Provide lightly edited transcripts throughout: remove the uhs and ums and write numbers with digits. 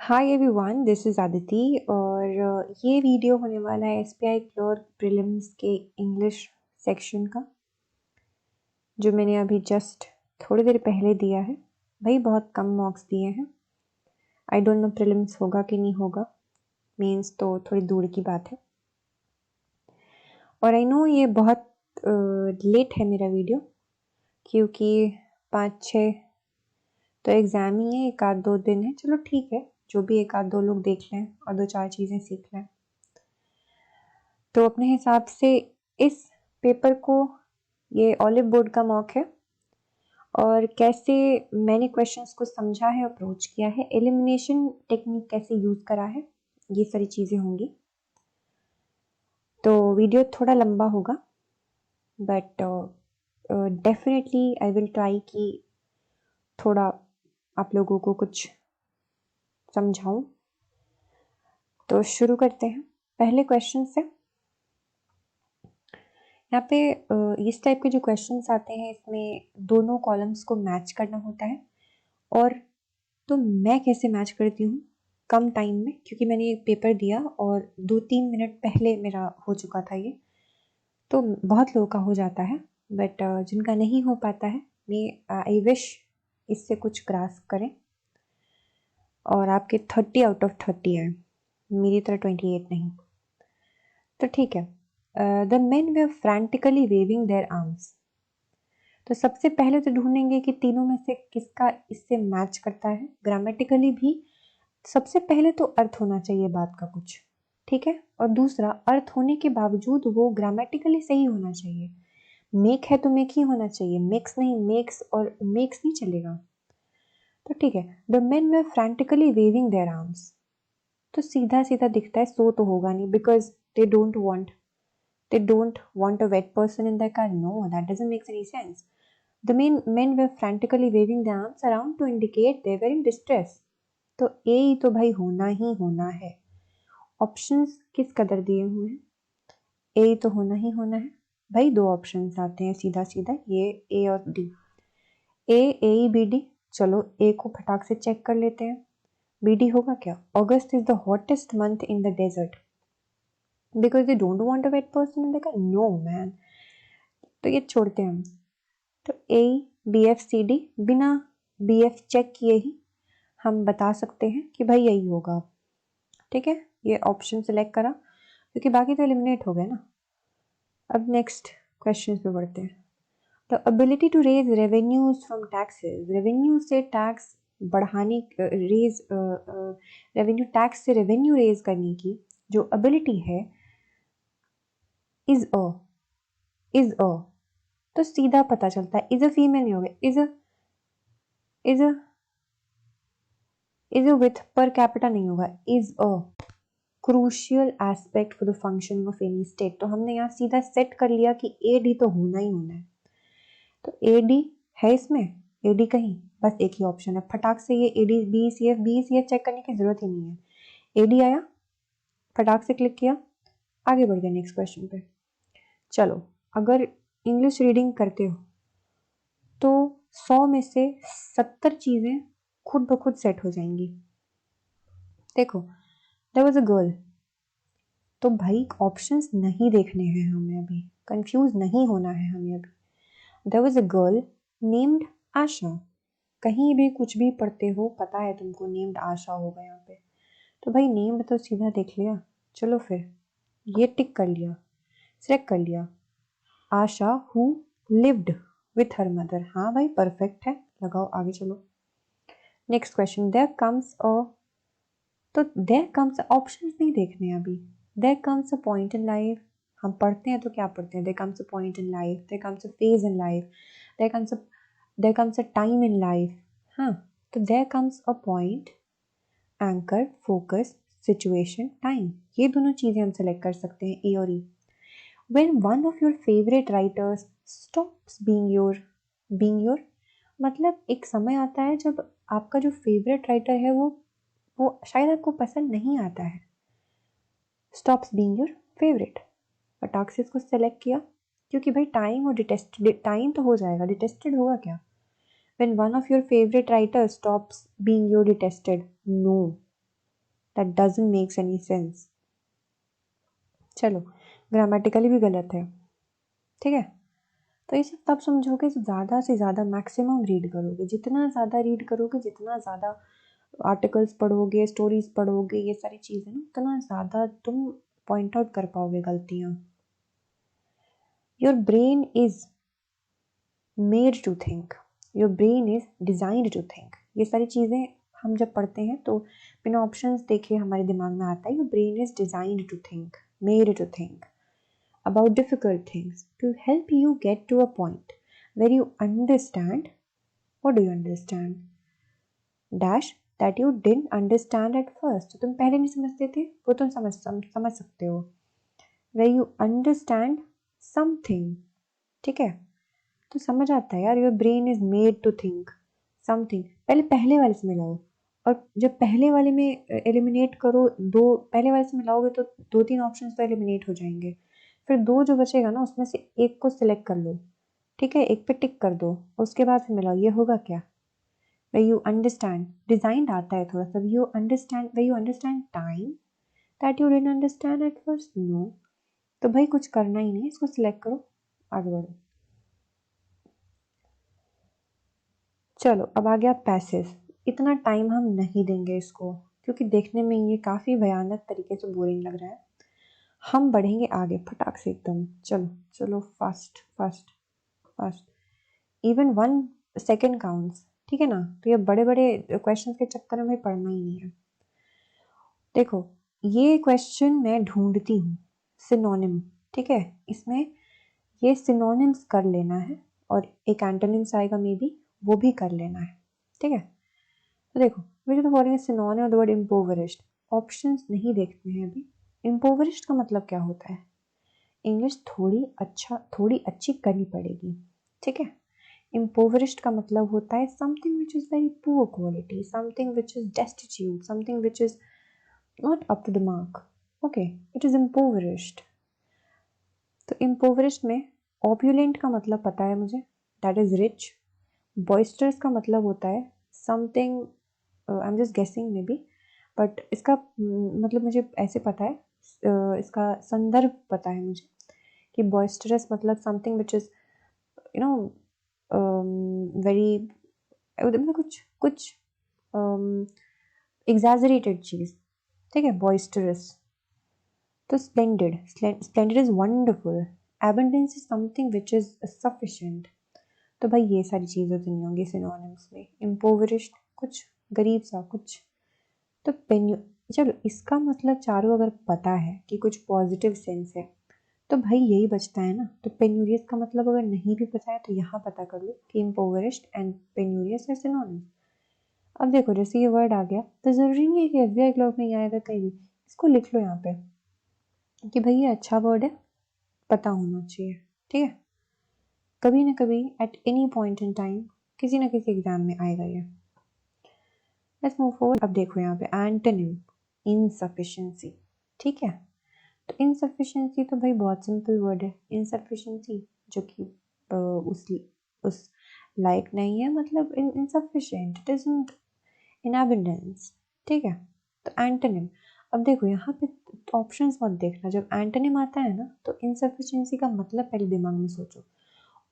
Hi everyone, this is Aditi और ये video होने वाला है एसपीआई क्लर्क प्रीलिम्स के इंग्लिश सेक्शन का, जो मैंने अभी जस्ट थोड़ी देर पहले दिया है। भाई बहुत कम मार्क्स दिए हैं। आई डोंट नो प्रीलिम्स होगा कि नहीं होगा, मेंस तो थोड़ी दूर की बात है। और आई नो ये बहुत लेट है मेरा वीडियो, क्योंकि 5-6 तो एग्ज़ाम ही है, एक आध 2 दिन है। चलो ठीक है, जो भी एक आध 2 लोग देख लें और 2-4 चीज़ें सीख लें। तो अपने हिसाब से इस पेपर को, ये ऑलिव बोर्ड का मॉक है और कैसे मैंने क्वेश्चंस को समझा है, अप्रोच किया है, एलिमिनेशन टेक्निक कैसे यूज़ करा है, ये सारी चीज़ें होंगी। तो वीडियो थोड़ा लंबा होगा, but definitely I will try कि थोड़ा आप लोगों को कुछ समझाऊं। तो शुरू करते हैं पहले क्वेश्चन से। यहाँ पे इस टाइप के जो क्वेश्चंस आते हैं, इसमें दोनों कॉलम्स को मैच करना होता है। और तो मैं कैसे मैच करती हूँ कम टाइम में, क्योंकि मैंने एक पेपर दिया और 2-3 मिनट पहले मेरा हो चुका था ये। तो बहुत लोगों का हो जाता है, बट जिनका नहीं हो पाता है, मैं आई विश इससे कुछ ग्रास्प करें और आपके 30 आउट ऑफ 30 आए, मेरी तरह 28 नहीं। तो ठीक है। The men were frantically waving their arms. तो सबसे पहले तो ढूंढेंगे कि तीनों में से किसका इससे मैच करता है। ग्रामेटिकली भी सबसे पहले तो अर्थ होना चाहिए बात का कुछ, ठीक है। और दूसरा, अर्थ होने के बावजूद वो ग्रामेटिकली सही होना चाहिए। मेक है तो मेक ही होना चाहिए, मेक्स नहीं, मेक्स और मेक्स नहीं चलेगा। तो ठीक है। The men were frantically waving their arms, तो सीधा सीधा दिखता है, सो तो होगा नहीं, because they don't want a wet person in their car. No, that doesn't make any sense. The men were frantically waving their arms around to indicate they were in distress. तो ए ही तो भाई होना ही होना है। Options किस कदर दिए हुए हैं, ए ही तो होना ही होना है। भाई 2 ऑप्शंस आते हैं सीधा सीधा, ये ए और डी। A B D. चलो ए को फटाक से चेक कर लेते हैं, बी डी होगा क्या। August is the hottest month in the desert because they don't want a wet person in the car. No man, तो ये छोड़ते हैं हम। तो A B F C D, बिना बी एफ चेक किए ही हम बता सकते हैं कि भाई यही होगा, ठीक है। ये ऑप्शन सिलेक्ट करा क्योंकि बाकी तो एलिमिनेट हो गए ना। अब नेक्स्ट क्वेश्चन पे बढ़ते हैं। The ability to raise revenues from taxes. Revenue से टैक्स बढ़ाने, रेज रेवेन्यू, टैक्स से रेवेन्यू रेज करने की जो एबिलिटी है, इज अ, तो सीधा पता चलता है। इज अ फीमेल नहीं होगा, is a with per capita नहीं होगा, is a crucial aspect for the function of any state. तो हमने यहाँ सीधा सेट कर लिया कि ए डी तो होना ही होना है। तो ए डी है इसमें, ए डी कहीं, बस एक ही ऑप्शन है। फटाक से ये A D B C F check करने की जरूरत ही नहीं है। ए डी आया, फटाक से क्लिक किया, आगे बढ़ गए नेक्स्ट क्वेश्चन पे। चलो, अगर इंग्लिश रीडिंग करते हो तो 100 में से 70 चीजें खुद ब खुद सेट हो जाएंगी। देखो, देयर वाज अ गर्ल, तो भाई ऑप्शंस नहीं देखने हैं हमें अभी, कंफ्यूज नहीं होना है हमें अभी। There was a girl named Asha. कहीं भी कुछ भी पढ़ते हो, पता है तुमको नेम्ड आशा होगा यहाँ पे। तो भाई नेम्ड तो सीधा देख लिया, चलो फिर ये टिक कर लिया, सिलेक्ट कर लिया। Asha who lived with her mother, हाँ भाई परफेक्ट है, लगाओ आगे चलो। Next question, there comes a, तो देयर कम्स, ऑप्शंस नहीं देखने अभी। There comes a point in life, हम पढ़ते हैं तो क्या पढ़ते हैं, there comes a point in life, there comes a phase in life, there comes a time in life. हाँ, तो there comes a point, anchor, focus, situation, time, ये दोनों चीजें हम सेलेक्ट कर सकते हैं, ए और ई। When one of your favorite writers stops being your, मतलब एक समय आता है जब आपका जो फेवरेट राइटर है वो शायद आपको पसंद नहीं आता है। स्टॉप्स बीइंग योर फेवरेट, फटाक से इसको सेलेक्ट किया, क्योंकि भाई टाइम और डिटेस्टेड, टाइम तो हो जाएगा, डिटेस्टेड होगा क्या। When one of your favorite writers stops being your detested, no, that doesn't makes any sense. चलो ग्रामेटिकली भी गलत है, ठीक है। तो ये सब तब समझोगे ज़्यादा से ज़्यादा मैक्सिमम रीड करोगे, जितना ज़्यादा रीड करोगे, जितना ज़्यादा आर्टिकल्स पढ़ोगे, स्टोरीज पढ़ोगे, ये सारी चीज़ें ना, उतना ज़्यादा तुम पॉइंट आउट कर पाओगे गलतियाँ। Your brain is made to think, your brain is designed to think. ये सारी चीज़ें हम जब पढ़ते हैं तो बिना ऑप्शंस देखे हमारे दिमाग में आता है your brain is designed to think, made to think about difficult things to help you get to a point where you understand, what do you understand, dash, that you didn't understand at first। तो तुम पहले नहीं समझते थे, वो तुम समझ सकते हो। where you understand something, ठीक है। तो समझ आता है यार, your brain is made to think something. पहले वाले से मिलाओ, और जब पहले वाले में एलिमिनेट करो, दो पहले वाले से मिलाओगे तो 2-3 ऑप्शंस तो एलिमिनेट हो जाएंगे। फिर 2 जो बचेगा ना, उसमें से एक को सिलेक्ट कर लो, ठीक है, एक पे टिक कर दो, उसके बाद फिर मिलाओ। ये होगा क्या? वे यू अंडरस्टैंड, डिजाइन आता है थोड़ा सा, you understand, way you understand time that you didn't understand at first. No, तो भाई कुछ करना ही नहीं, इसको सिलेक्ट करो, आगे बढ़ो। चलो अब आ गया पैसेज। इतना टाइम हम नहीं देंगे इसको, क्योंकि देखने में ये काफ़ी भयानक तरीके से बोरिंग लग रहा है। हम बढ़ेंगे आगे फटाक से एकदम। चलो चलो, fast fast fast, even 1 second counts, ठीक है ना। तो ये बड़े बड़े क्वेश्चंस के चक्कर में पढ़ना ही नहीं है। देखो ये क्वेश्चन मैं ढूंढती हूँ सिनोनिम, ठीक है, इसमें ये सिनोनिम्स कर लेना है, और एक एंटोनिम्स आएगा मे बी, वो भी कर लेना है, ठीक है। तो देखो, which of the following is synonym of the word impoverished? Options नहीं देखते हैं अभी। impoverished का मतलब क्या होता है? इंग्लिश थोड़ी अच्छी करनी पड़ेगी, ठीक है। impoverished का मतलब होता है something which is very poor quality, something which is destitute, something which is not up to the mark, okay, it is impoverished। तो impoverished में opulent का मतलब पता है मुझे, that is rich। boisterous का मतलब होता है something, I am just guessing may be, but इसका मतलब मुझे ऐसे पता है, इसका संदर्भ पता है मुझे कि बॉइस्टरस मतलब something which is you know very, मतलब कुछ कुछ एग्जैजरेटेड चीज़, ठीक है, बॉइस्टरस। तो splendid is wonderful, abundance is something which is sufficient. तो भाई ये सारी चीज़ें तो नहीं होंगी सिनोनिम्स में। इम्पोवरिश्ड कुछ गरीब सा कुछ। तो चलो इसका मतलब चारों अगर पता है कि कुछ पॉजिटिव सेंस है, तो भाई यही बचता है ना। तो पेन्यूरियस का मतलब अगर नहीं भी पता है तो यहाँ पता कर लो कि इम्पोवरिश्ड एंड पेन्यूरियस है सिनोनिम्स। अब देखो जैसे ये वर्ड आ गया, तो ज़रूरी नहीं है कि एसबीआई क्लर्क में ही आएगा, कहीं भी इसको लिख लो यहाँ पे कि भाई ये अच्छा वर्ड है, पता होना चाहिए, ठीक है। कभी ना कभी at any point in time किसी ना किसी एग्जाम में आएगा ये। Let's move forward. अब देखो यहाँ पे एंटोनिम, इनसफिशिएंसी, ठीक है। तो इनसफिशिएंसी तो भाई बहुत सिंपल वर्ड है, इनसफिशिएंसी जो कि उस लायक नहीं है, मतलब insufficient, it isn't in abundance, ठीक है। तो एंटोनिम, अब देखो यहाँ पे ऑप्शंस मत देखना, जब एंटोनिम आता है ना तो इनसफिशिएंसी का मतलब पहले दिमाग में सोचो,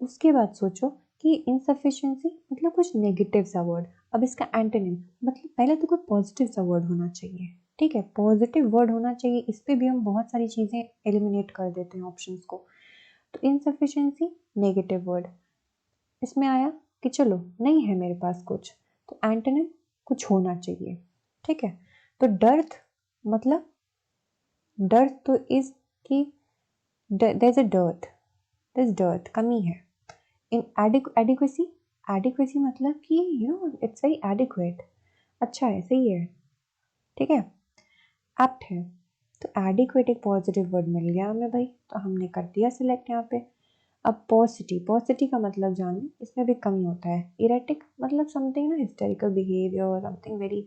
उसके बाद सोचो कि इनसफिशिएंसी मतलब कुछ नेगेटिव सा वर्ड। अब इसका एंटोनिम मतलब पहले तो कोई पॉजिटिव सा वर्ड होना चाहिए, ठीक है, पॉजिटिव वर्ड होना चाहिए। इस पे भी हम बहुत सारी चीज़ें एलिमिनेट कर देते हैं ऑप्शंस को। तो इनसफिशिएंसी नेगेटिव वर्ड, इसमें आया कि चलो नहीं है मेरे पास कुछ, तो एंटोनिम कुछ होना चाहिए, ठीक है। तो डर्थ मतलब डर्थ तो इज कि there is a dearth, this dearth कमी है। इन एडिक्वेसी, एडिक्वेसी मतलब कि you know it's very adequate, अच्छा है, सही है, ठीक है, एप्ट है। तो एडिक्वेट एक पॉजिटिव वर्ड मिल गया हमें भाई, तो हमने कर दिया सिलेक्ट यहाँ पे। अब पॉसिटी, पॉसिटी का मतलब जाने, इसमें भी कमी होता है। इरेटिक मतलब समथिंग ना hysterical behaviour, something very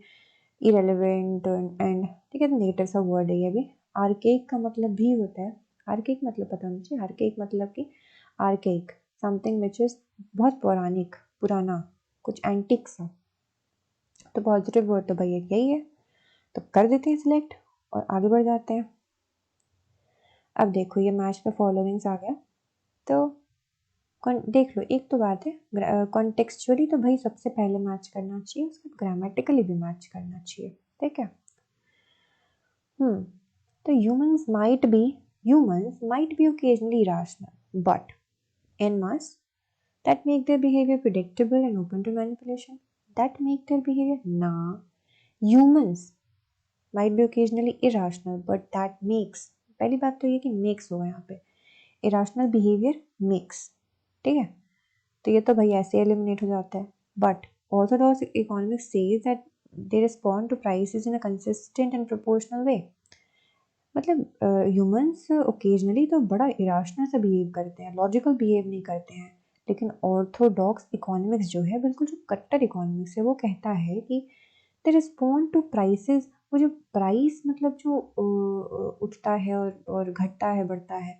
irrelevant and, ठीक है, तो नेगेटिव सा वर्ड है ये भी। आर्केक का मतलब भी होता है, आर्केक मतलब पता होना चाहिए, आर्केक मतलब कि आर्केक समथिंग विच इज बहुत पौराणिक, पुराना, कुछ एंटिक सा। तो पॉजिटिव वर्ड तो भाई यही है। तो कर देते हैं सिलेक्ट और आगे बढ़ जाते हैं। अब देखो ये मैच द फॉलोइंग्स आ गया, तो देख लो, एक तो बात है कॉन्टेक्चुअली तो भाई सबसे पहले मैच करना चाहिए, उसके बाद ग्रामेटिकली भी मैच करना चाहिए, ठीक है। तो humans might be occasionally irrational, but en masse that make their behavior predictable and open to manipulation. That make their behavior humans might be occasionally irrational, but that makes, पहली बात तो ये कि makes होगा यहाँ पे, irrational behavior makes, ठीक है। तो ये तो भाई ऐसे एलिमिनेट हो जाता है। But orthodox economics says that they respond to prices in a consistent and proportional way. मतलब ह्यूमंस ओकेजनली तो बड़ा इराशनल से बिहेव करते हैं, लॉजिकल बिहेव नहीं करते हैं, लेकिन ऑर्थोडॉक्स इकोनॉमिक्स जो है, बिल्कुल जो कट्टर इकोनॉमिक्स है, वो कहता है कि दे रिस्पॉन्ड टू प्राइसेस। वो जो प्राइस मतलब जो उठता है और घटता है, बढ़ता है,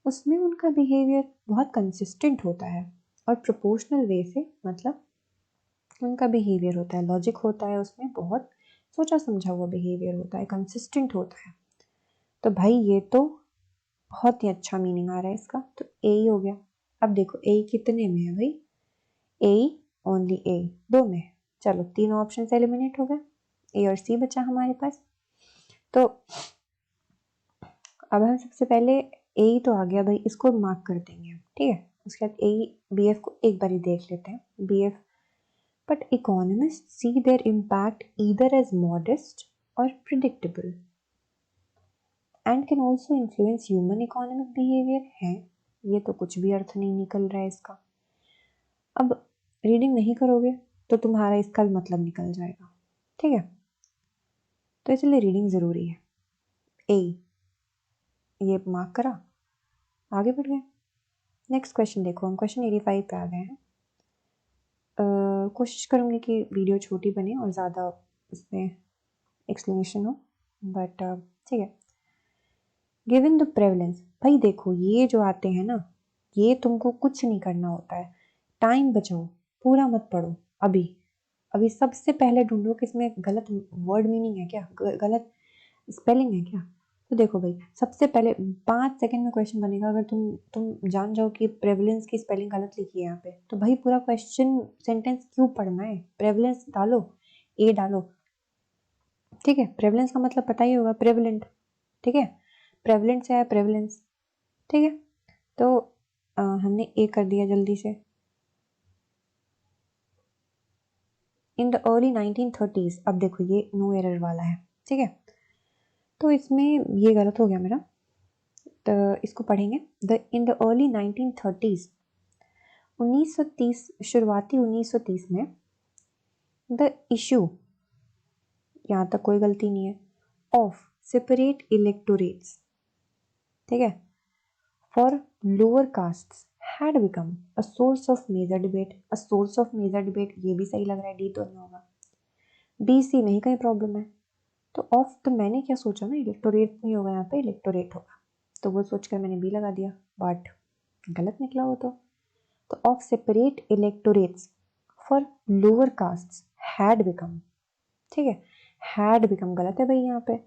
उसमें उनका बिहेवियर बहुत कंसिस्टेंट होता है और प्रोपोर्शनल वे से, मतलब उनका बिहेवियर होता है, लॉजिक होता है उसमें, बहुत सोचा समझा हुआ बिहेवियर होता है, कंसिस्टेंट होता है। तो भाई ये तो बहुत ही अच्छा मीनिंग आ रहा है इसका, तो ए ही हो गया। अब देखो ए कितने में है भाई, ए ओनली ए, दो में। चलो तीनों ऑप्शन से एलिमिनेट हो गए, ए और सी बचा हमारे पास। तो अब हम सबसे पहले ए तो आ गया भाई, इसको मार्क कर देंगे, ठीक है। उसके बाद ए बी एफ को एक बार ही देख लेते हैं, B F. But economist see their impact either as modest or predictable and can also influence human economic behaviour है। ये तो कुछ भी अर्थ नहीं निकल रहा है इसका। अब रीडिंग नहीं करोगे तो तुम्हारा इसका भी मतलब निकल जाएगा, ठीक है। तो इसलिए रीडिंग ज़रूरी है। ए ये मार्क करा, आगे बढ़ गए। नेक्स्ट क्वेश्चन देखो, हम क्वेश्चन 85 पे आ गए हैं। कोशिश करूँगी कि वीडियो छोटी बने और ज़्यादा उसमें एक्सप्लेनेशन हो, बट ठीक है। गिवन द प्रेवलेंस, भाई देखो ये जो आते हैं ना, ये तुमको कुछ नहीं करना होता है, टाइम बचाओ, पूरा मत पढ़ो। अभी अभी सबसे पहले ढूंढो कि इसमें गलत वर्ड मीनिंग है क्या, गलत स्पेलिंग है क्या। तो देखो भाई, सबसे पहले 5 सेकंड में क्वेश्चन बनेगा अगर तुम जान जाओ कि प्रेवलेंस की स्पेलिंग गलत लिखी है यहाँ पे, तो भाई पूरा क्वेश्चन सेंटेंस क्यों पढ़ना है। प्रेवलेंस डालो, ए डालो, ठीक है। प्रेवलेंस का मतलब पता ही होगा, प्रेवलेंट, ठीक है। प्रेवलेंट से है प्रेवलेंस, ठीक है। तो हमने ए कर दिया जल्दी से। इन द अर्ली 1930s, अब देखो ये नो एरर वाला है, ठीक है। तो इसमें ये गलत हो गया मेरा, तो इसको पढ़ेंगे। इन द अर्ली 1930s, 1930, शुरुआती 1930 में, द इशू, यहाँ तक कोई गलती नहीं है, ऑफ सेपरेट इलेक्टोरेट्स, ठीक है, for lower castes had become a source of major debate. A source of major debate, ये भी सही लग रहा है, डी तो नहीं होगा, बी सी में ही कहीं प्रॉब्लम है। तो ऑफ, तो मैंने क्या सोचा ना, इलेक्टोरेट नहीं होगा यहाँ पे, इलेक्टोरेट होगा, तो वो सोचकर मैंने बी लगा दिया, बट गलत निकला वो तो of separate electorates for lower castes had become, ठीक है। हैड बिकम गलत है भाई यहाँ पे।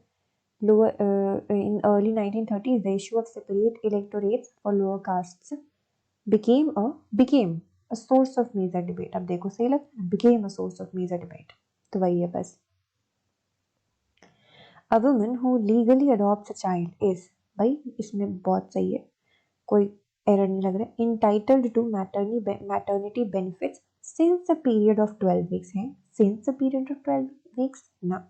Lower in early 1930s the issue of separate electorates for lower castes became a source of major debate। अब देखो सही लगता है, became a source of major debate, तो वही है बस। A woman who legally adopts a child is, भाई इसमें बहुत सही है, कोई एरर नहीं लग रहा। entitled to maternity benefits since a period of 12 weeks है, since a period of 12 weeks ना,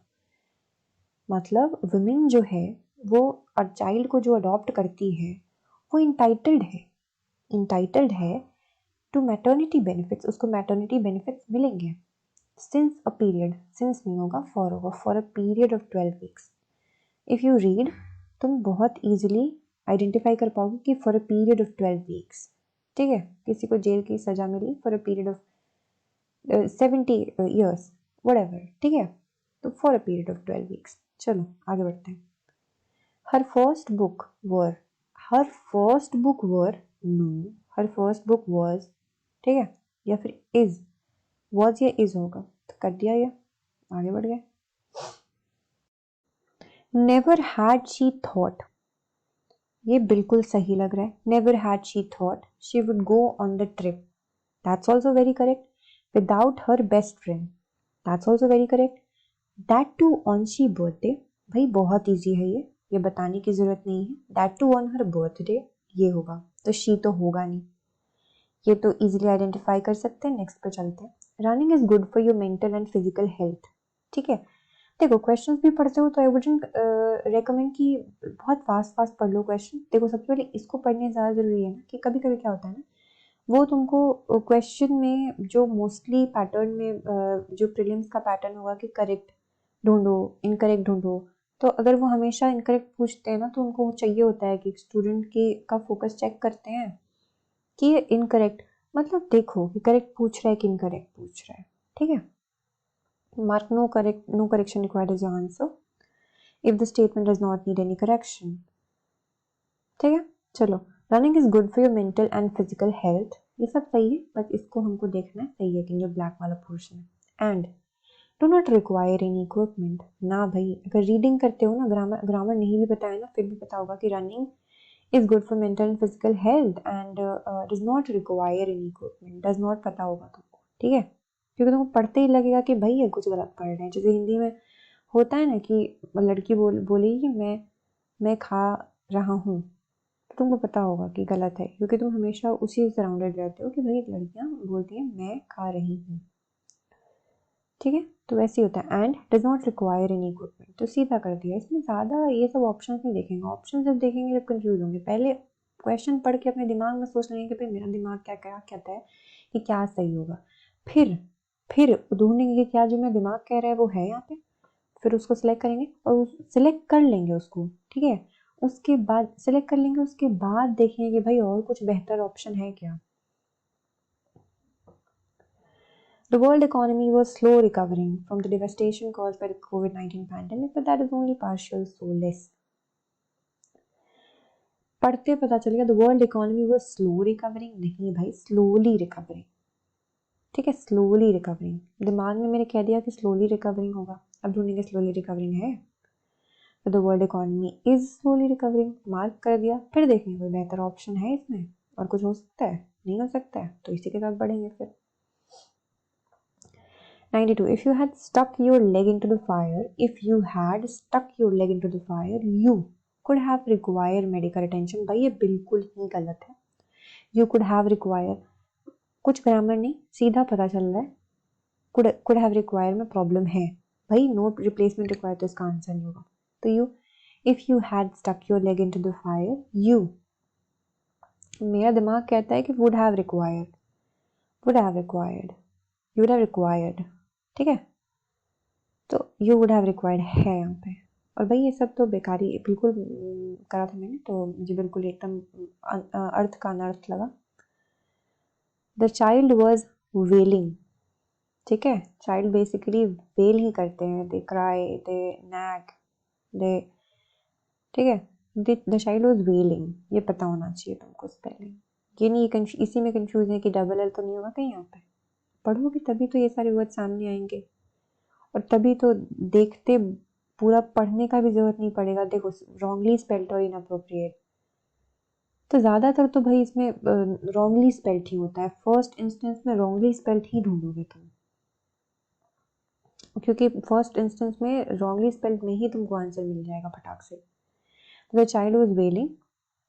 मतलब वुमेन जो है वो चाइल्ड को जो अडॉप्ट करती है वो इंटाइटल्ड है टू मैटर्निटी बेनिफिट्स, उसको मैटर्निटी बेनिफिट्स मिलेंगे। सिंस अ पीरियड, सिंस नहीं होगा, फॉर होगा, for a period of 12 weeks. If you read, तुम बहुत ईजिली आइडेंटिफाई कर पाओगे कि for a period of 12 weeks, ठीक है। किसी को जेल की सजा मिली for a period of 70 years, whatever, ठीक है। तो for a period of 12 weeks. चलो आगे बढ़ते हैं। हर first book were, her first book were, no, her first book was, ठीक है, या फिर इज, वॉज या इज होगा, तो कर दिया, ये आगे बढ़ गए। नेवर हैड शी थॉट, ये बिल्कुल सही लग रहा है। Never had she thought she would go on the trip, that's also very correct. Without her best friend, that's also very correct. That too on she birthday, भाई बहुत easy है ये बताने की जरूरत नहीं है। That too on her birthday, ये होगा, तो शी तो होगा नहीं, ये तो इजीली आइडेंटिफाई कर सकते हैं। नेक्स्ट पे चलते हैं। Running is good for your mental and physical health, ठीक है। देखो क्वेश्चंस भी पढ़ते हो तो आई वुडंट रेकमेंड कि बहुत फास्ट फास्ट पढ़ लो क्वेश्चन। देखो सबसे पहले इसको पढ़ने ज़्यादा जरूरी है ना, कि कभी कभी क्या होता है ना, वो तुमको क्वेश्चन में जो मोस्टली पैटर्न में जो प्रीलिम्स का पैटर्न होगा कि करेक्ट ढूंढो, इनकरेक्ट ढूंढो, तो अगर वो हमेशा इनकरेक्ट पूछते हैं ना, तो उनको चाहिए होता है कि स्टूडेंट की का फोकस चेक करते हैं कि ये इनकरेक्ट, मतलब देखो कि करेक्ट पूछ रहा है कि इनकरेक्ट पूछ रहा है, ठीक है। Mark no correct, no correction required is your answer if the statement does not need any correction, ठीक है। चलो, running is good for your mental and physical health, ये सब सही है, बट इसको हमको देखना है सही है कि जो ब्लैक वाला पोर्शन है। And do not require any equipment, ना भाई, अगर रीडिंग करते हो ना, ग्रामर ग्रामर नहीं भी पता है ना, फिर भी पता होगा कि running is good for mental and physical health and does not require any equipment, does not पता होगा तुमको, ठीक है, क्योंकि तुमको पढ़ते ही लगेगा कि भाई ये कुछ गलत पढ़ रहे हैं। जैसे हिंदी में होता है ना कि लड़की बोलेगी कि मैं खा रहा हूँ, तो तुमको पता होगा कि गलत है, क्योंकि तुम हमेशा उसी से सराउंडेड रहते हो कि भाई लड़कियाँ बोलती हैं मैं खा रही हूँ, ठीक है। तो वैसे ही होता है। And does not require any equipment, तो सीधा कर दिया। इसमें ज़्यादा ये सब ऑप्शन नहीं देखेंगे, ऑप्शन जब देखेंगे जब कंफ्यूज होंगे। पहले क्वेश्चन पढ़ के अपने दिमाग में सोच लेंगे कि भाई मेरा दिमाग क्या क्या कहता है कि क्या सही होगा, फिर ढूंढेंगे कि क्या जो मेरा दिमाग कह रहा है वो है यहाँ पे, फिर उसको सिलेक्ट करेंगे और सिलेक्ट कर लेंगे उसको, ठीक है। उसके बाद सिलेक्ट कर लेंगे, उसके बाद देखेंगे कि भाई और कुछ बेहतर ऑप्शन है क्या। The world economy was slow recovering from the devastation caused by the COVID-19 pandemic, but that is only partial, so less. पढ़ते पता चलेगा the world economy was slow recovering, नहीं भाई, slowly recovering, ठीक है, slowly recovering। दिमाग में मेरे कह दिया कि slowly recovering होगा, अब ढूंढेंगे slowly recovering है, तो the world economy is slowly recovering, mark कर दिया। फिर देखेंगे कोई बेहतर ऑप्शन है इसमें, और कुछ हो सकता है, नहीं हो सकता है, तो इसी के साथ बढ़ेंगे फिर। 92. If you had stuck your leg into the fire, you could have required medical attention. भाई ये बिल्कुल ही गलत है। You could have required, कुछ ग्रामर नहीं, सीधा पता चल रहा है। could have required में प्रॉब्लम है भाई, नो रिप्लेसमेंट रिक्वायर्ड, तो इसका आंसर नहीं होगा। तो if you had stuck your leg into the fire, मेरा दिमाग कहता है कि would have required, you would have required, ठीक है। तो यू वुड हैव रिक्वायर्ड है यहाँ पे। और भाई ये सब तो बेकारी बिल्कुल करा था मैंने, तो मुझे बिल्कुल एकदम अर्थ का अनर्थ लगा। द चाइल्ड वॉज वेलिंग, ठीक है, चाइल्ड बेसिकली वेल ही करते हैं, दे क्राई, दे नैग, दे, ठीक है। द चाइल्ड वॉज वेलिंग, ये पता होना चाहिए तुमको स्पेलिंग। ये नहीं, इसी में कंफ्यूज है कि डबल एल तो नहीं होगा कहीं यहाँ पे। पढ़ोगे तभी तो ये सारे वर्ड सामने आएंगे, और तभी तो देखते पूरा पढ़ने का भी जरूरत नहीं पड़ेगा। देखो रॉन्गली स्पेल्ड और इनअप्रोप्रिएट, तो ज़्यादातर तो भाई इसमें रॉन्गली स्पेल्ड ही होता है। फर्स्ट इंस्टेंस में रॉन्गली स्पेल्ड ही ढूंढोगे तुम, क्योंकि फर्स्ट इंस्टेंस में रॉन्गली स्पेल्ड में ही तुमको आंसर मिल जाएगा फटाक से। The child was wailing,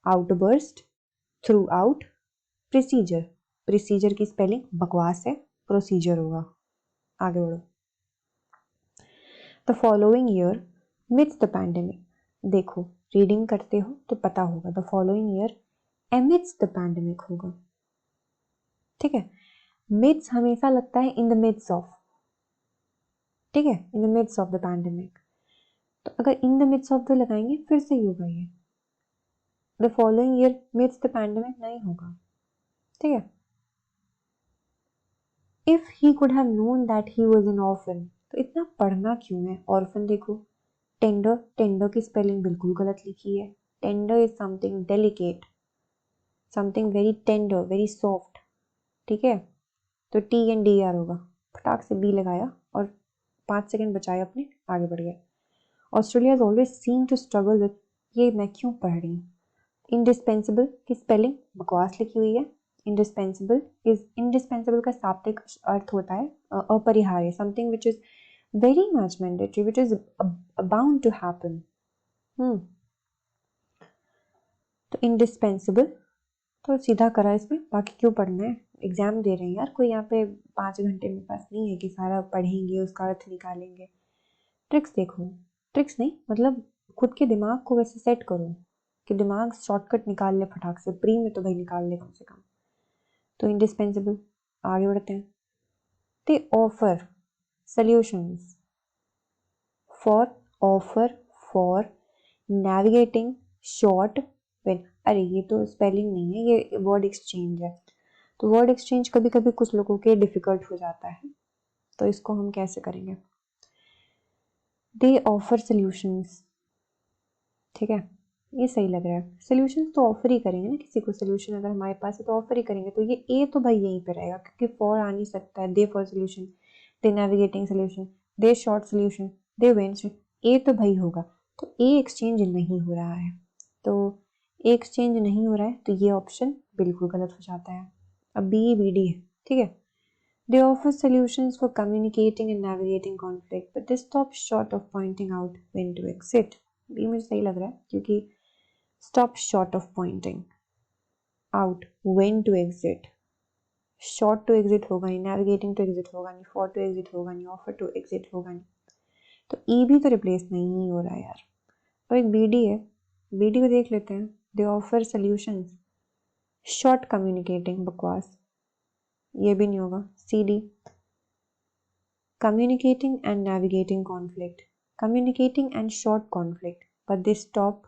outburst, throughout, procedure, procedure की स्पेलिंग बकवास है, प्रोसीजर होगा। आगे बढ़ो। The following year midst the pandemic, देखो रीडिंग करते हो तो पता होगा, the following year amidst the pandemic होगा, ठीक है। मिड्स हमेशा लगता है इन द मिड्स ऑफ, ठीक है, in the midst of the pandemic, तो अगर in the midst of the लगाएंगे फिर से ही होगा ये। The following year midst the pandemic नहीं होगा, ठीक है। If he could have known that he was an orphan, तो इतना पढ़ना क्यों है। ऑर्फन देखो, टेंडर, टेंडर की स्पेलिंग बिल्कुल गलत लिखी है। Tender is something delicate, something very tender, very soft, ठीक है। तो TNDR होगा, फटाक से बी लगाया और 5 सेकंड बचाए अपने, आगे बढ़ गए। Australia is always seem to struggle with, ये मैं क्यों पढ़ रही हूँ। इंडिस्पेंसिबल की स्पेलिंग बकवास लिखी हुई है। इंडिस्पेंसिबल का शाब्दिक अर्थ होता है अपरिहार्य, something which is very much mandatory, which is bound to happen. तो इंडिस्पेंसिबल तो सीधा करा इसमें, बाकी क्यों पढ़ना है, एग्जाम दे रहे हैं यार, कोई यहाँ पे 5 घंटे मेरे पास नहीं है कि सारा पढ़ेंगे उसका अर्थ निकालेंगे। ट्रिक्स देखो, ट्रिक्स नहीं मतलब खुद के दिमाग को वैसे सेट करो कि दिमाग शॉर्टकट निकाल ले फटाक से, प्री में तो भाई निकाल ले कम से कम। तो इंडिस्पेंसिबल, आगे बढ़ते हैं। दे offer solutions for navigating short when, अरे ये तो स्पेलिंग नहीं है, ये वर्ड एक्सचेंज है। तो वर्ड एक्सचेंज कभी कभी कुछ लोगों के डिफिकल्ट हो जाता है, तो इसको हम कैसे करेंगे। दे ऑफर सॉल्यूशंस, ठीक है, ये सही लग रहा है। सोल्यूशन तो ऑफर ही करेंगे ना, किसी को सोल्यूशन अगर हमारे पास है तो ऑफर ही करेंगे। तो ये ए तो भाई यहीं पे रहेगा क्योंकि फॉर आ नहीं सकता है। They for solution, they navigating solution, they short solution, they went, ए तो भाई होगा। तो ए एक्सचेंज नहीं हो रहा है, तो ए एक्सचेंज नहीं हो रहा है, तो ये ऑप्शन बिल्कुल गलत हो जाता है। अब बी बी डी है, ठीक है। They offer solutions for communicating and navigating conflict, but they stop short of pointing out when to exit. ये मुझे सही लग रहा है क्योंकि stop short of pointing out when to exit. Short to exit होगा नहीं, navigating to exit होगा नहीं, for to exit होगा नहीं, offer to exit होगा नहीं। तो E भी तो रिप्लेस नहीं हो रहा है यार। और एक BD है, BD को देख लेते हैं। They offer solutions. Short communicating, बकवास, ये भी नहीं होगा। CD, communicating and navigating conflict, communicating and short conflict, but they stop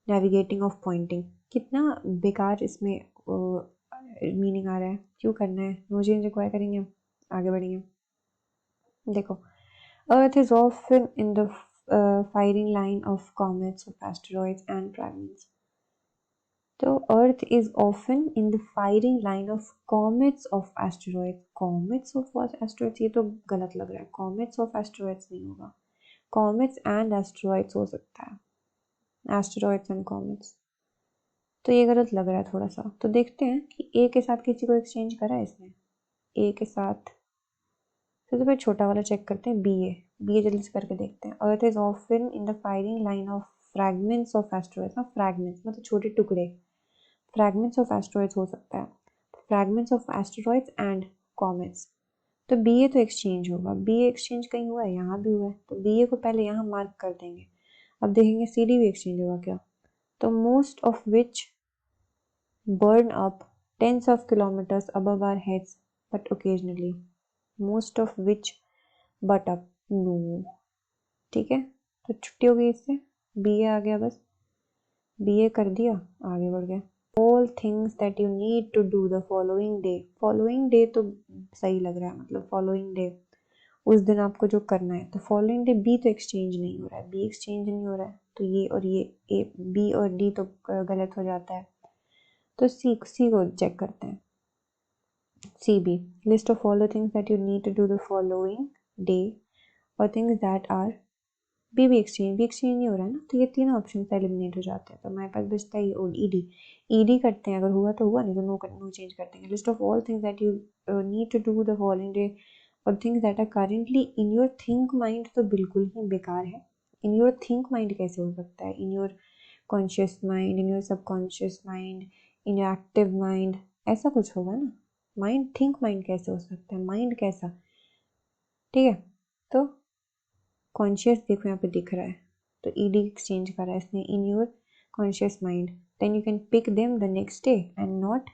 navigating of pointing। कितना बेकार इसमें मीनिंग आ रहा है, क्यों करना है, नो चेंज रिक्वायर करेंगे। आगे बढ़ेंगे, देखो, earth is often in the firing line of comets of asteroids and fragments. तो earth is often in the firing line of comets of asteroids, comets of asteroids, ये तो गलत लग रहा है, कॉमेट्स ऑफ एस्टेरॉइड्स नहीं होगा, कॉमेट्स एंड एस्टेरॉइड्स हो सकता है, एस्टेरॉइड्स एंड कॉमेट्स, तो ये गलत लग रहा है थोड़ा सा। तो देखते हैं कि ए के साथ किसी को एक्सचेंज करा है इसने, ए के साथ, तो भाई छोटा वाला चेक करते हैं, बी ए जल्दी से करके देखते हैं। अर्थ is often in the firing line of fragments of asteroids, ना फ्रैगमेंट्स मतलब छोटे टुकड़े, फ्रैगमेंट्स ऑफ एस्टेरॉइड्स हो सकता है, fragments of asteroids and comets. तो बी ए तो एक्सचेंज होगा, बी ए एक्सचेंज कहीं हुआ है, यहाँ भी हुआ है, तो बी ए को पहले यहाँ मार्क कर देंगे। अब देखेंगे सी डी भी एक्सचेंज होगा क्या, तो most of which burn up tens of kilometers above our heads but occasionally, most of which but up, no, ठीक है, तो छुट्टी हो गई इससे, बी ए आ गया, बस बी ए कर दिया, आगे बढ़ गया। All things that you need to do the following day, following day तो सही लग रहा है, मतलब फॉलोइंग डे उस दिन आपको जो करना है, तो फॉलोइंग डे बी तो एक्सचेंज नहीं हो रहा है, बी एक्सचेंज नहीं हो रहा है, तो ये और ये ए बी और डी तो गलत हो जाता है। तो सी को चेक करते हैं, C B, list of all the things that you need to do the following day और things that are, B exchange नहीं हो रहा है ना, तो ये तीनों ऑप्शन एलिमिनेट हो जाते हैं, तो हमारे पास बचता है ई डी, ई डी करते हैं, अगर हुआ तो हुआ, नहीं तो नो चेंज कर देंगे। List of all things that you need to do the following day और things that are currently in your think mind, तो बिल्कुल ही बेकार है। इन योर थिंक माइंड कैसे हो सकता है, इन your conscious mind, in your subconscious mind, in your active mind, ऐसा कुछ होगा ना, माइंड थिंक माइंड कैसे हो सकता है, माइंड कैसा, ठीक है। तो कॉन्शियस देखो यहाँ पे दिख रहा है, तो ई डी एक्सचेंज करा है इसने, in your conscious mind, then you can pick them the next day and not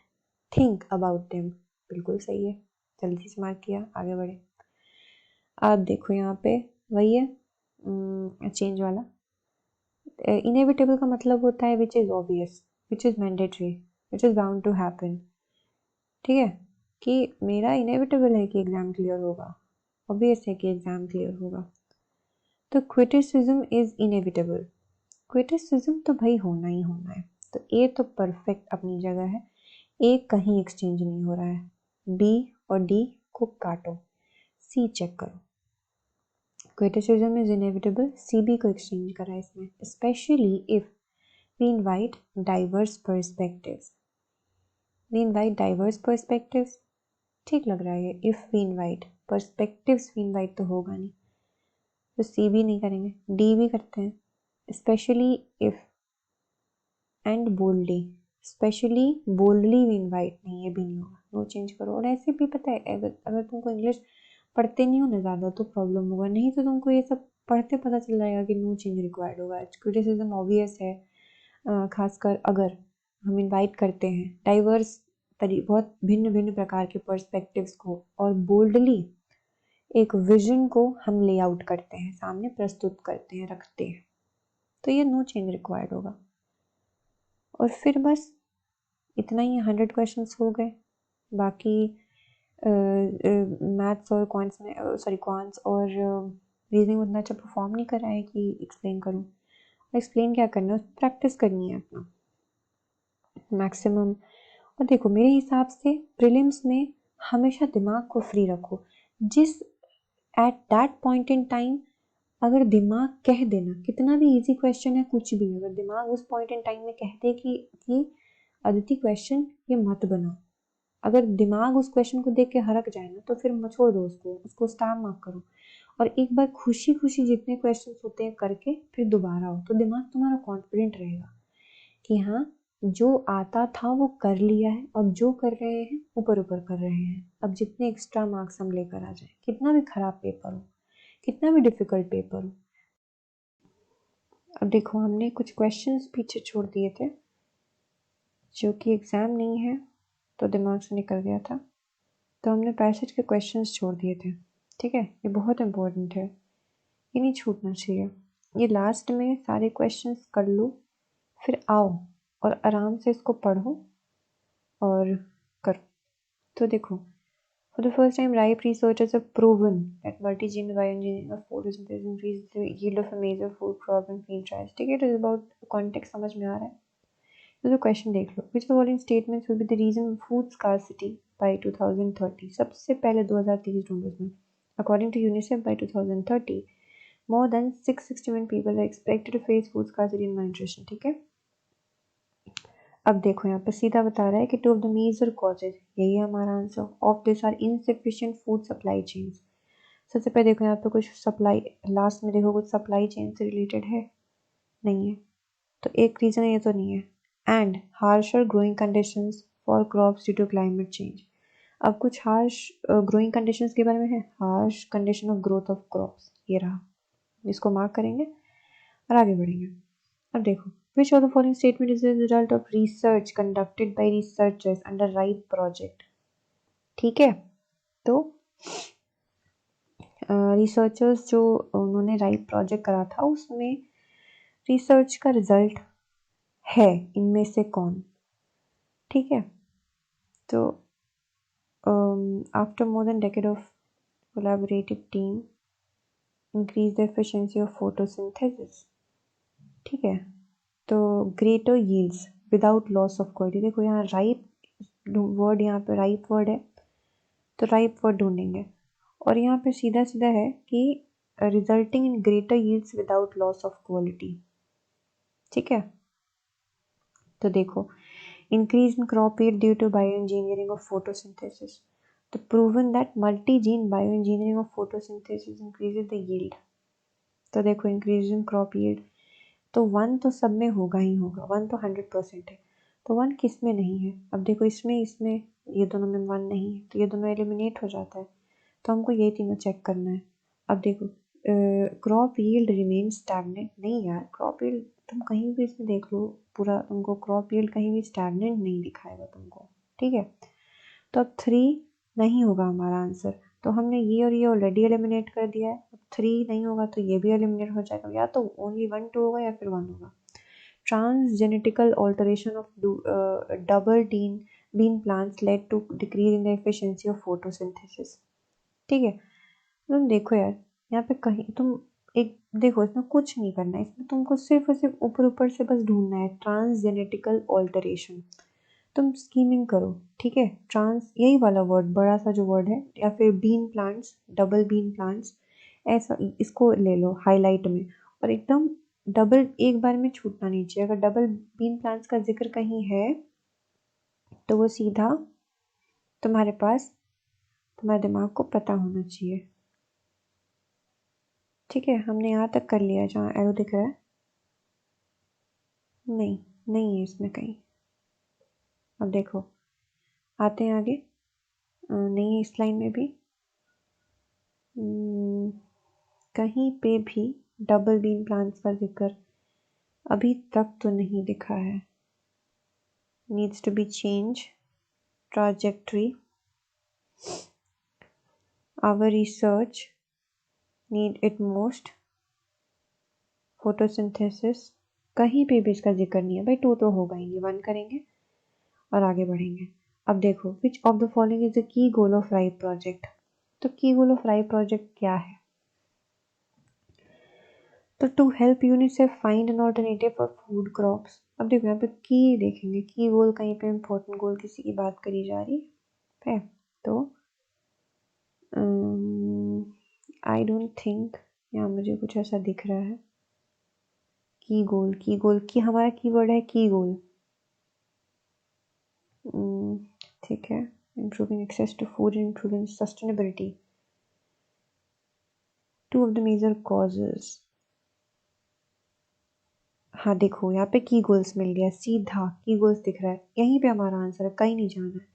think about them, बिल्कुल सही है, जल्दी से मार्क किया, आगे बढ़े। आप देखो यहाँ पे वही है चेंज वाला, इनएविटेबल का मतलब होता है which is obvious, which is mandatory, which is bound to happen, ठीक है, कि मेरा इनएविटेबल है कि एग्ज़ाम क्लियर होगा, ऑब्वियस है कि एग्ज़ाम क्लियर होगा। तो क्रिटिसिज्म इज़ इनएविटेबल, क्रिटिसिज्म तो भाई होना ही होना है, तो ए तो परफेक्ट अपनी जगह है, ए कहीं एक्सचेंज नहीं हो रहा है, बी और डी को काटो, सी चेक करो, क्रिटिसिज्म इज इनएविटेबल, CB को एक्सचेंज करा है इसमें, specially if we invite diverse perspectives. We invite diverse perspectives, ठीक लग रहा है ये। If we invite perspectives, we invite तो होगा नहीं, तो CB नहीं करेंगे, D भी करते हैं, specially if and boldly. Specially boldly we invite, नहीं ये भी नहीं होगा, नो चेंज करो। और ऐसे भी पता है, अगर तुमको इंग्लिश पढ़ते नहीं हो ना ज़्यादा तो प्रॉब्लम होगा, नहीं तो तुमको ये सब पढ़ते पता चल जाएगा कि नो चेंज रिक्वायर्ड होगा। क्रिटिसिज्म ऑब्वियस है, खासकर अगर हम इनवाइट करते हैं डाइवर्स बहुत भिन्न भिन्न प्रकार के पर्सपेक्टिव्स को, और बोल्डली एक विजन को हम ले आउट करते हैं, सामने प्रस्तुत करते हैं, रखते हैं, तो ये नो चेंज रिक्वायर्ड होगा। और फिर बस इतना ही, 100 क्वेश्चंस हो गए। बाकी मैथ्स और क्वांट्स में क्वांट्स और रीजनिंग उतना अच्छा परफॉर्म नहीं करा है कि एक्सप्लेन करूँ। एक्सप्लेन क्या करना है, प्रैक्टिस करनी है अपना मैक्सिमम। और देखो मेरे हिसाब से प्रीलिम्स में हमेशा दिमाग को फ्री रखो। जिस at that point in time अगर दिमाग कह देना, कितना भी इजी क्वेश्चन है कुछ भी, अगर दिमाग उस पॉइंट इन टाइम में कह दे कि अदिति क्वेश्चन ये मत बनाओ, अगर दिमाग उस क्वेश्चन को देख के हरक जाए ना, तो फिर छोड़ दो उसको स्टार मार्क करो, और एक बार खुशी खुशी जितने क्वेश्चन होते हैं करके फिर दोबारा हो, तो दिमाग तुम्हारा कॉन्फिडेंट रहेगा कि हाँ जो आता था वो कर लिया है, अब जो कर रहे हैं ऊपर ऊपर कर रहे हैं, अब जितने एक्स्ट्रा मार्क्स हम लेकर आ जाए, कितना भी खराब पेपर हो, कितना भी डिफिकल्ट पेपर हो। अब देखो हमने कुछ क्वेश्चंस पीछे छोड़ दिए थे जो कि एग्ज़ाम नहीं है तो दिमाग से निकल गया था, तो हमने पैसेज के क्वेश्चंस छोड़ दिए थे, ठीक है। ये बहुत इम्पोर्टेंट है, ये नहीं छूटना चाहिए। ये लास्ट में सारे क्वेश्चंस कर लो, फिर आओ और आराम से इसको पढ़ो और करो। तो देखो, for the first time, ripe researchers have proven that multi-gene bioengineering of photosynthesis increases the yield of a major food crop and field trials. ठीक है, it is about context, समझ में आ रहा है। तो क्वेश्चन देख लो, which of the following statements will be the reason of food scarcity by 2030? सबसे पहले 2030 ढूंढो इसमें। According to UNICEF, by 2030, more than 660 million people are expected to face food scarcity and malnutrition. ठीक है, अब देखो यहाँ पे सीधा बता रहा है कि 2 of the major causes, यही है हमारा answer, of this are insufficient food supply chains. सबसे पहले देखो यहाँ पे कुछ सप्लाई, लास्ट में देखो कुछ सप्लाई चेन से रिलेटेड है, नहीं है, तो एक रीज़न ये तो नहीं है। And harsher growing conditions for crops due to climate change. अब कुछ हार्श ग्रोइंग कंडीशंस के बारे में है, harsh condition of growth of crops, ये रहा, इसको मार्क करेंगे और आगे बढ़ेंगे। अब देखो, which of the following statement is the result of research conducted by researchers under RIPE project? ठीक है, तो रिसर्चर्स जो उन्होंने राइप प्रोजेक्ट करा था उसमें रिसर्च का रिजल्ट है, इनमें से कौन? ठीक है, तो after more than decade of collaborative team increase the efficiency of photosynthesis. ठीक है, तो greater yields without loss of quality. देखो यहाँ राइप वर्ड, यहाँ पे राइप वर्ड है तो राइप वर्ड ढूंढेंगे, और यहाँ पे सीधा सीधा है कि resulting in greater yields without loss of quality. ठीक है, तो देखो, increase in crop yield due to bioengineering of photosynthesis, तो proven that multi gene bioengineering of photosynthesis increases the yield. तो देखो, इंक्रीज इन क्रॉप यील्ड, तो 1 तो सब में होगा ही होगा, 1 तो 100% है, तो 1 किस में नहीं है? अब देखो इसमें ये दोनों में 1 नहीं है, तो ये दोनों एलिमिनेट हो जाता है, तो हमको ये तीनों चेक करना है। अब देखो, क्रॉप यील्ड रिमेन स्टैग्नेंट, नहीं यार, क्रॉप यील्ड तुम कहीं भी इसमें देख लो पूरा, तुमको क्रॉप यील्ड कहीं भी स्टैग्नेंट नहीं दिखाएगा तुमको। ठीक है, तो अब 3 नहीं होगा हमारा आंसर, तो हमने ये और ये ऑलरेडी एलिमिनेट कर दिया है, अब 3 नहीं होगा तो ये भी एलिमिनेट हो जाएगा, या तो ओनली 1 2 होगा या फिर 1 होगा। Transgenetical alteration of double bean plants led to decrease in the efficiency of photosynthesis. ठीक है, तुम देखो यार, यहाँ पे कहीं तुम एक देखो, इसमें कुछ नहीं करना है, इसमें तुमको सिर्फ और सिर्फ ऊपर ऊपर से बस ढूंढना है ट्रांसजेनेटिकल ऑल्टरेशन। तुम स्कीमिंग करो, ठीक है, ट्रांस यही वाला वर्ड, बड़ा सा जो वर्ड है, या फिर bean plants, double bean plants ऐसा इसको ले लो हाईलाइट में, और एकदम डबल एक बार में छूटना नहीं चाहिए। अगर डबल बीन प्लांट्स का जिक्र कहीं है तो वो सीधा तुम्हारे पास, तुम्हारे दिमाग को पता होना चाहिए। ठीक है, हमने यहाँ तक कर लिया जहाँ एरो दिख रहा है। नहीं, नहीं है इसमें कहीं। अब देखो, आते हैं आगे। नहीं है इस लाइन में भी। कहीं पे भी डबल बीन प्लांट्स का जिक्र अभी तक तो नहीं दिखा है। Needs to be change trajectory, our research need it most, photosynthesis. कहीं पे भी इसका जिक्र नहीं है भाई। 2 तो होगा ही नहीं। 1 करेंगे और आगे बढ़ेंगे। अब देखो, which of the following is the key goal of ripe project. तो की गोल ऑफ राइप प्रोजेक्ट क्या है? तो to help UNICEF find an alternative for food crops. अब देखो यहाँ पे की देखेंगे, की गोल कहीं पे इम्पोर्टेंट गोल किसी की बात करी जा रही है। तो आई डोंट थिंक यहाँ मुझे कुछ ऐसा दिख रहा है। की गोल, की गोल की हमारा कीवर्ड है की गोल। ठीक है, improving access to food and improving sustainability, 2 of the major causes। हाँ देखो, यहाँ पे की गोल्स मिल गया, सीधा की गोल्स दिख रहा है। यहीं पे हमारा आंसर है, कहीं नहीं जाना है।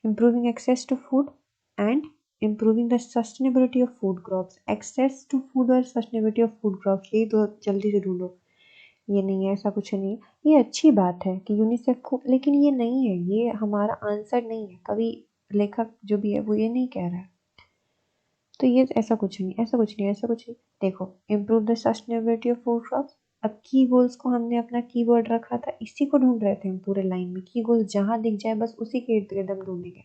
improving access to food and improving the sustainability of food crops। access to food और sustainability of food crops, ये दो जल्दी से ढूंढो। ये नहीं है, ऐसा कुछ नहीं है। ये अच्छी बात है कि यूनिसेफ को, लेकिन ये नहीं है, ये हमारा आंसर नहीं है। कभी लेखक जो भी है वो ये नहीं कह रहा है। तो ये ऐसा कुछ नहीं, ऐसा कुछ नहीं, ऐसा कुछ नहीं। देखो, improve the sustainability of food crops. अब की गोल्स को हमने अपना कीवर्ड रखा था, इसी को ढूंढ रहे थे हम पूरे लाइन में। की गोल्स जहां दिख जाए बस उसी के इर्द गिर्द हम ढूंढेंगे।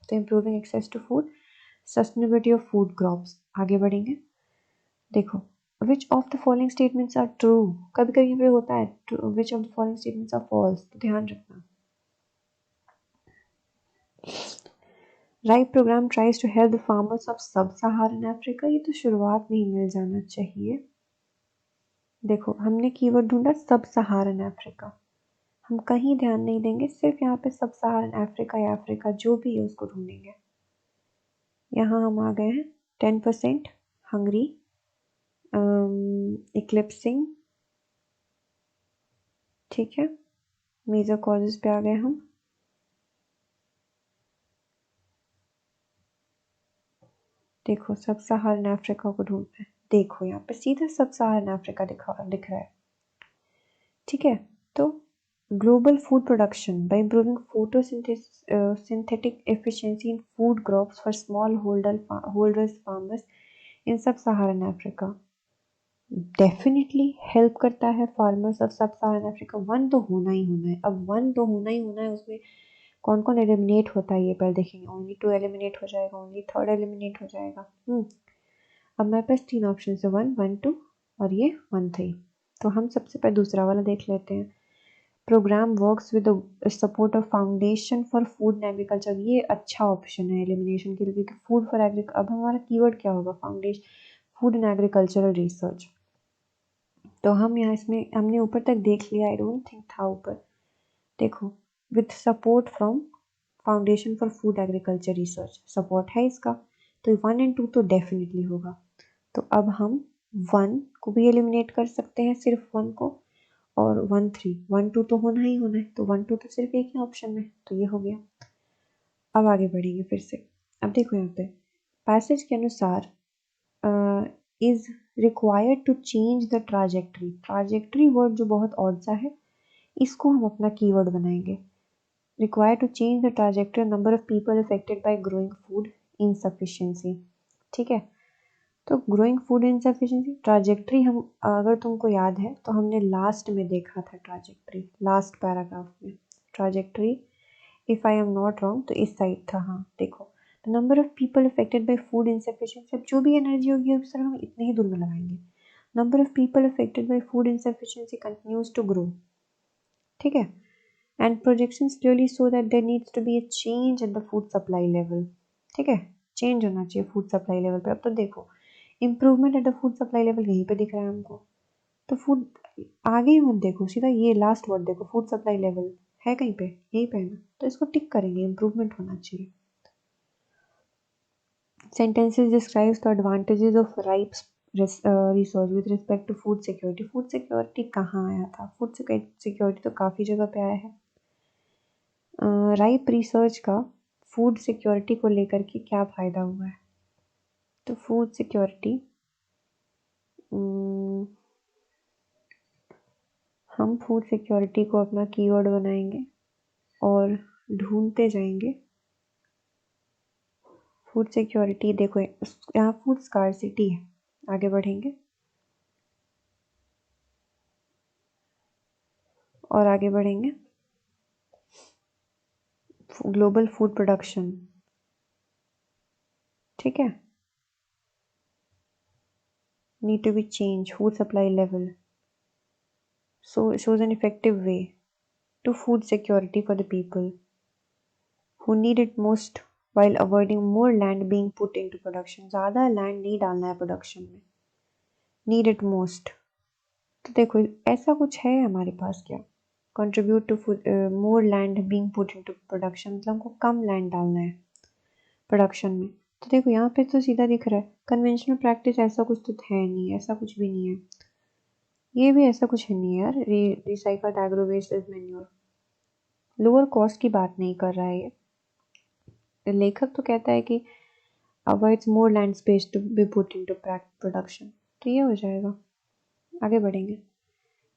तो improving access to food, sustainability of food crops, आगे बढ़ेंगे। देखो, which of the following statements are true. कभी कभी पे होता है which of the following statements are false, तो ध्यान रखना। Right program tries to help the farmers of sub Saharan Africa. ये तो शुरुआत में ही मिल जाना चाहिए। देखो, हमने कीवर्ड ढूंढा सब सहारन अफ्रीका। हम कहीं ध्यान नहीं देंगे, सिर्फ यहाँ पे सब सहारन अफ्रीका या अफ्रीका जो भी है उसको ढूंढेंगे। यहाँ हम आ गए हैं 10% हंगरी, इक्लिप्सिंग। ठीक है, मेजर कॉजेज पे आ गए हम। देखो, सब सहारन अफ्रीका को ढूंढना है। देखो यहाँ पे सीधा सब सहारन अफ्रीका दिख रहा है। ठीक है, तो global food production by improving photosynthetic efficiency in food crops for small holders farmers in सब सहारन अफ्रीका डेफिनेटली हेल्प करता है farmers of sub Saharan Africa. 1 तो होना ही होना है। अब 1 तो होना ही होना है। उसमें कौन कौन एलिमिनेट होता है ये पहले देखेंगे। ओनली 2 एलिमिनेट हो जाएगा, ओनली 3rd एलिमिनेट हो जाएगा। अब मेरे पास 3 ऑप्शन है, 1, 1, 2 और ये 1, 3। तो हम सबसे पहले दूसरा वाला देख लेते हैं। Program works with support of foundation for food and agriculture. ये अच्छा ऑप्शन है एलिमिनेशन के लिए, क्योंकि फूड फॉर एग्रीकल्चर। अब हमारा कीवर्ड क्या होगा? Foundation, food and agricultural research. तो हम यहाँ इसमें हमने ऊपर तक देख लिया। आई डोंट थिंक था ऊपर। देखो, with support from foundation for food agriculture research, support है इसका। तो 1 और 2 तो डेफिनेटली होगा। तो अब हम 1 को भी एलिमिनेट कर सकते हैं, सिर्फ 1 को, और 1, 3, 1, 2 तो होना ही होना है। तो 1, 2 तो सिर्फ एक ही ऑप्शन में, तो ये हो गया। अब आगे बढ़ेंगे फिर से। अब देखो यहाँ पे पैसेज के अनुसार is required to change the trajectory. Trajectory word जो बहुत ऑड सा है, इसको हम अपना कीवर्ड बनाएंगे। Required to change the trajectory number of people affected by growing food insufficiency. ठीक है, तो ग्रोइंग फूड इनसफिशिएंसी ट्राजेक्ट्री, हम अगर तुमको याद है तो हमने लास्ट में देखा था ट्राजेक्ट्री, लास्ट पैराग्राफ में trajectory. If I am not wrong तो इस साइड था। हाँ देखो, the number of people affected by food insufficiency. अब जो भी एनर्जी होगी अब सर हम इतने ही दूर में लगाएंगे। Number of people affected by food insufficiency continues to grow. ठीक है, and projections clearly show that there needs to be a change in the food supply level. ठीक है, चेंज होना चाहिए फूड सप्लाई लेवल पे। अब तो देखो improvement at the food supply level यहीं पे दिख रहा है हमको। तो फूड आगे ही मत देखो, सीधा ये लास्ट वर्ड देखो, फूड सप्लाई लेवल है कहीं पे, यहीं पे है ना, तो इसको टिक करेंगे, इम्प्रूवमेंट होना चाहिए। Sentences describes the advantages of ripe research with respect to food security. Food security कहाँ आया था? फूड सिक्योरिटी तो काफ़ी जगह पे आया है। राइप रिसर्च का फूड सिक्योरिटी को लेकर के क्या फ़ायदा हुआ है? तो फूड सिक्योरिटी हम फूड सिक्योरिटी को अपना कीवर्ड बनाएंगे और ढूंढते जाएंगे। फूड सिक्योरिटी देखो यहाँ फूड स्कार्सिटी है, आगे बढ़ेंगे और आगे बढ़ेंगे। ग्लोबल फूड प्रोडक्शन, ठीक है, need to be changed, food supply level, so shows an effective way to food security for the people who need it most while avoiding more land being put into production। ज़्यादा land नहीं डालना है production में, need it most. तो देखो ऐसा कुछ है हमारे पास क्या, contribute to more land being put into production, मतलब हमको कम लैंड डालना है प्रोडक्शन में। तो देखो यहाँ पे तो सीधा दिख रहा है कन्वेंशनल प्रैक्टिस, ऐसा कुछ तो है नहीं, ऐसा कुछ भी नहीं है, ये भी ऐसा कुछ है नहीं यार। Recycled agro waste is manure, lower cost की बात नहीं कर रहा है ये। लेखक तो कहता है कि avoids more land space to be put into production, तो ये हो जाएगा। आगे बढ़ेंगे,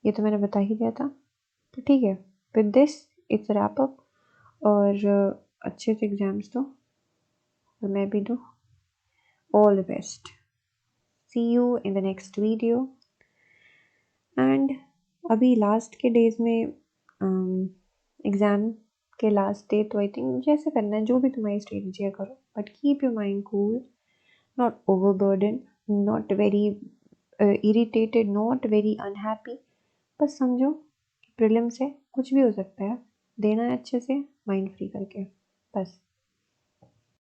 ये तो मैंने बता ही दिया था। तो ठीक है, with this it's wrap up, और अच्छे से एग्जाम्स दो और मैं भी दूँ। All the best, see you in the next video. And अभी लास्ट के डेज में एग्ज़ाम के लास्ट डे, तो आई थिंक जैसे करना है, जो भी तुम्हारी स्ट्रेटजी है करो, but keep your mind cool, not overburden, not very irritated, not very unhappy. बस समझो प्रीलिम्स है, कुछ भी हो सकता है, देना है अच्छे से माइंड फ्री करके, बस।